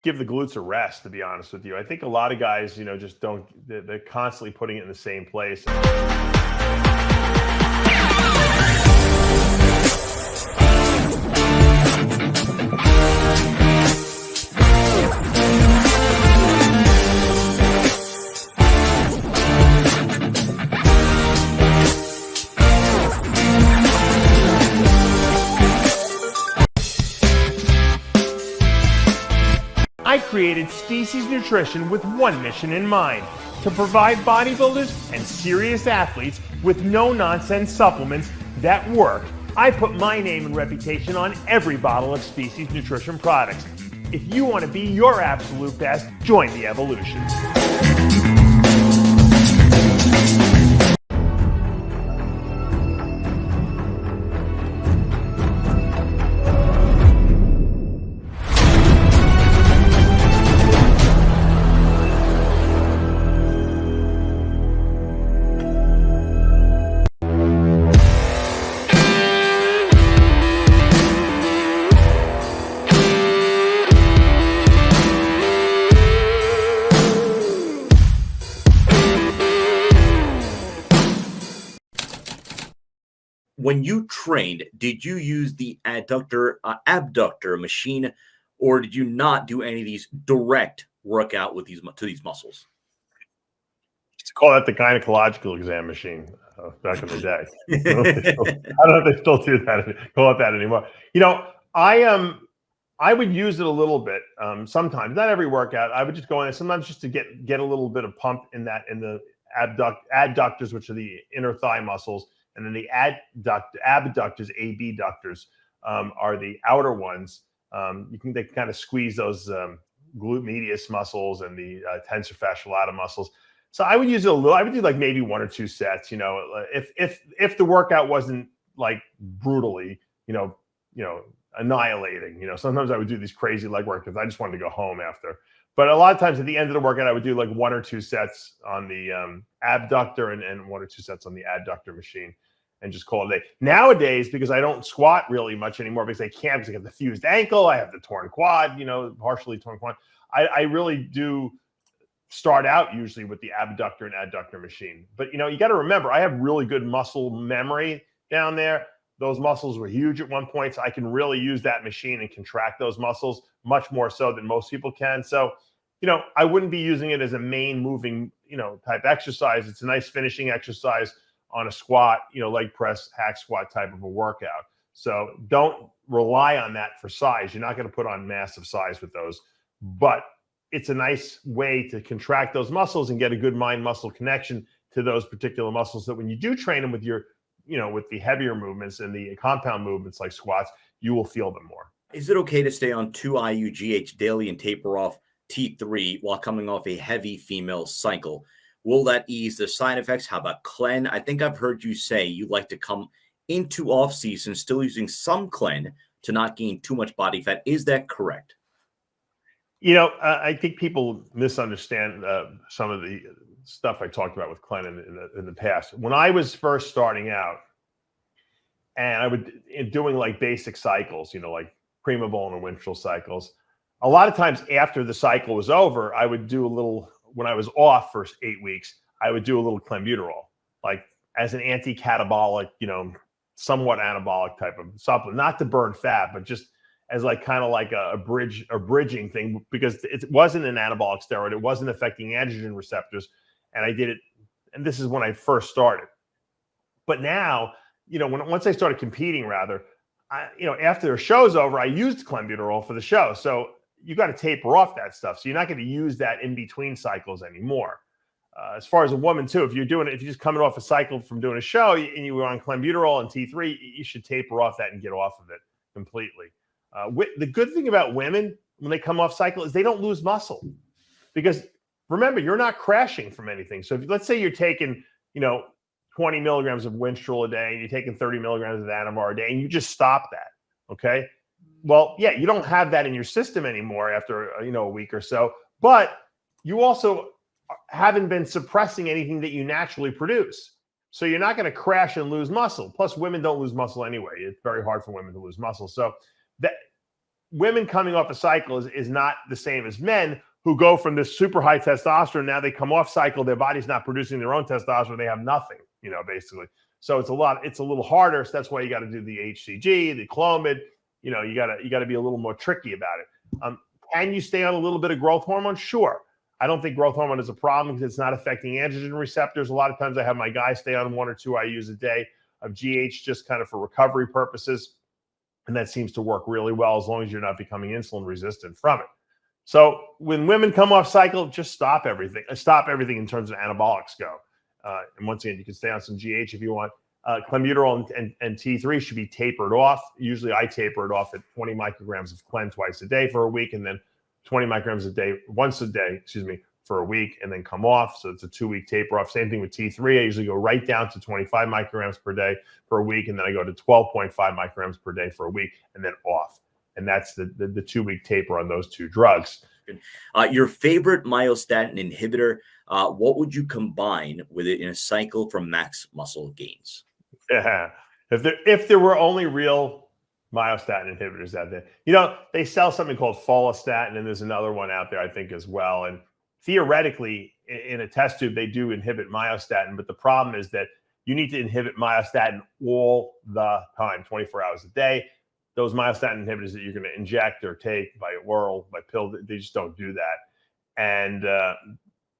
give the glutes a rest, to be honest with you. I think a lot of guys, just don't, they're constantly putting it in the same place. I created Species Nutrition with one mission in mind: to provide bodybuilders and serious athletes with no-nonsense supplements that work. I put my name and reputation on every bottle of Species Nutrition products. If you want to be your absolute best, join the evolution. When you trained, did you use the abductor machine, or did you not do any of these direct workout with these muscles? To call that the gynecological exam machine back in the day. I don't know if they still do that. Call it that anymore. I would use it a little bit sometimes. Not every workout. I would just go in sometimes just to get a little bit of pump in the adductors, which are the inner thigh muscles. And then the abductors, abductors, are the outer ones. They kind of squeeze those glute medius muscles and the tensor fasciae lata muscles. So I would use it a little. I would do like maybe 1 or 2 sets. If the workout wasn't like brutally, annihilating. Sometimes I would do these crazy leg work because I just wanted to go home after. But a lot of times at the end of the workout, I would do like 1 or 2 sets on the abductor and 1 or 2 sets on the adductor machine and just call it a day. Nowadays, because I don't squat really much anymore because I can't, because I have the fused ankle, I have the torn quad, partially torn quad. I really do start out usually with the abductor and adductor machine. But, you got to remember, I have really good muscle memory down there. Those muscles were huge at one point, so I can really use that machine and contract those muscles much more so than most people can. So, I wouldn't be using it as a main moving, type exercise. It's a nice finishing exercise on a squat, leg press, hack squat type of a workout. So don't rely on that for size. You're not going to put on massive size with those, but it's a nice way to contract those muscles and get a good mind-muscle connection to those particular muscles, that when you do train them with your with the heavier movements and the compound movements like squats, you will feel them more. Is it okay to stay on 2 IU/GH daily and taper off T3 while coming off a heavy female cycle? Will that ease the side effects? How about Clen? I think I've heard you say you like to come into off season still using some Clen to not gain too much body fat. Is that correct? I think people misunderstand some of the stuff I talked about with Clen in the past. When I was first starting out, and I would doing like basic cycles, like Prima Bone and Winchell cycles, a lot of times after the cycle was over, I would do a little, when I was off for 8 weeks, I would do a little clenbuterol, like as an anti-catabolic, somewhat anabolic type of supplement, not to burn fat, but just as like kind of like a bridging thing, because it wasn't an anabolic steroid. It wasn't affecting androgen receptors. And I did it, and this is when I first started. But now, once I started competing, rather, after the show's over, I used clenbuterol for the show. So you got to taper off that stuff. So you're not going to use that in between cycles anymore. As far as a woman too, if you're just coming off a cycle from doing a show and you were on clenbuterol and T3, you should taper off that and get off of it completely. The good thing about women when they come off cycle is they don't lose muscle, because remember, you're not crashing from anything. So let's say you're taking, 20 milligrams of Winstrol a day and you're taking 30 milligrams of Anavar a day and you just stop that. Okay. Well, yeah, you don't have that in your system anymore after, a week or so, but you also haven't been suppressing anything that you naturally produce. So you're not going to crash and lose muscle. Plus, women don't lose muscle anyway. It's very hard for women to lose muscle. So that women coming off a cycle is not the same as men who go from this super high testosterone. Now they come off cycle, their body's not producing their own testosterone. They have nothing, basically. So it's a little harder. So that's why you got to do the HCG, the Clomid. You got to be a little more tricky about it. Can you stay on a little bit of growth hormone? Sure. I don't think growth hormone is a problem because it's not affecting androgen receptors. A lot of times I have my guys stay on 1 or 2 IUs a day of GH just kind of for recovery purposes. And that seems to work really well as long as you're not becoming insulin resistant from it. So when women come off cycle, just stop everything. Stop everything in terms of anabolics go. And once again, you can stay on some GH if you want. Clenbuterol and T3 should be tapered off. Usually I taper it off at 20 micrograms of Clen twice a day for a week, and then 20 micrograms a day, once a day, for a week, and then come off. So it's a 2-week taper off. Same thing with T3. I usually go right down to 25 micrograms per day for a week, and then I go to 12.5 micrograms per day for a week, and then off. And that's the 2-week taper on those 2 drugs. Your favorite myostatin inhibitor, what would you combine with it in a cycle from max muscle gains? Yeah. If there were only real myostatin inhibitors out there, they sell something called follistatin, and there's another one out there, I think, as well. And theoretically, in a test tube, they do inhibit myostatin, but the problem is that you need to inhibit myostatin all the time, 24 hours a day. Those myostatin inhibitors that you're going to inject or take by oral, by pill, they just don't do that. And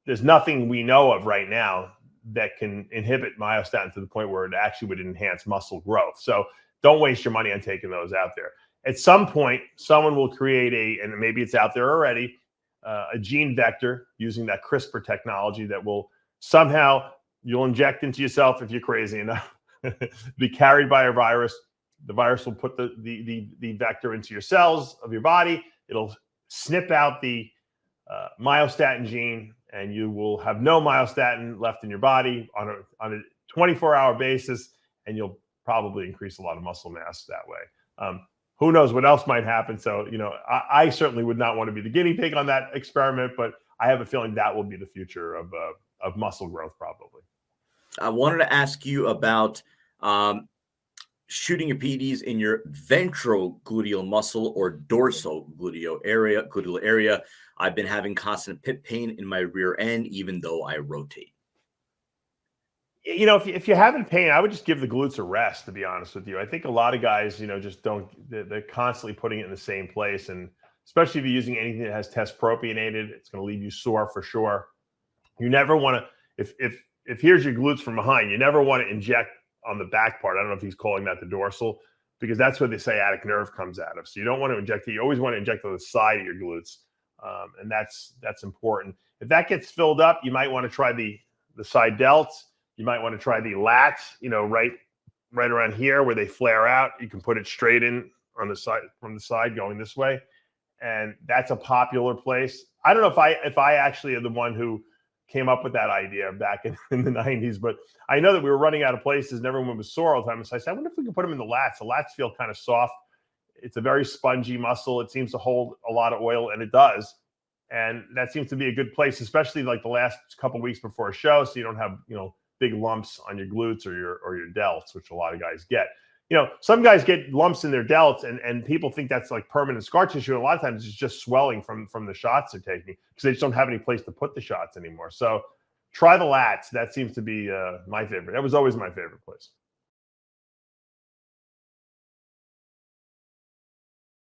there's nothing we know of right now that can inhibit myostatin to the point where it actually would enhance muscle growth. So don't waste your money on taking those out there. At some point, someone will create and maybe it's out there already, a gene vector using that CRISPR technology that will somehow, you'll inject into yourself if you're crazy enough, be carried by a virus. The virus will put the vector into your cells of your body. It'll snip out the myostatin gene, and you will have no myostatin left in your body on a 24-hour basis, and you'll probably increase a lot of muscle mass that way. Who knows what else might happen? So, I certainly would not want to be the guinea pig on that experiment, but I have a feeling that will be the future of muscle growth, probably. I wanted to ask you about shooting your PEDs in your ventrogluteal muscle or dorsogluteal area. I've been having constant pit pain in my rear end, even though I rotate. If you're having pain, I would just give the glutes a rest, to be honest with you. I think a lot of guys, just they're constantly putting it in the same place. And especially if you're using anything that has test propionated, it's going to leave you sore for sure. You never want to, if here's your glutes from behind, you never want to inject on the back part. I don't know if he's calling that the dorsal, because that's where the sciatic nerve comes out of. So you don't want to inject it. You always want to inject on the side of your glutes. And that's important. If that gets filled up, you might want to try the side delts. You might want to try the lats, right around here where they flare out. You can put it straight in on the side, from the side going this way. And that's a popular place. I don't know if I actually am the one who came up with that idea back in the 90s, but I know that we were running out of places and everyone was sore all the time. So I said, I wonder if we could put them in the lats. The lats feel kind of soft. It's a very spongy muscle. It seems to hold a lot of oil, and it does. And that seems to be a good place, especially like the last couple of weeks before a show, so you don't have, big lumps on your glutes or your delts, which a lot of guys get. Some guys get lumps in their delts, and people think that's like permanent scar tissue. And a lot of times it's just swelling from the shots they're taking because they just don't have any place to put the shots anymore. So try the lats. That seems to be my favorite. That was always my favorite place.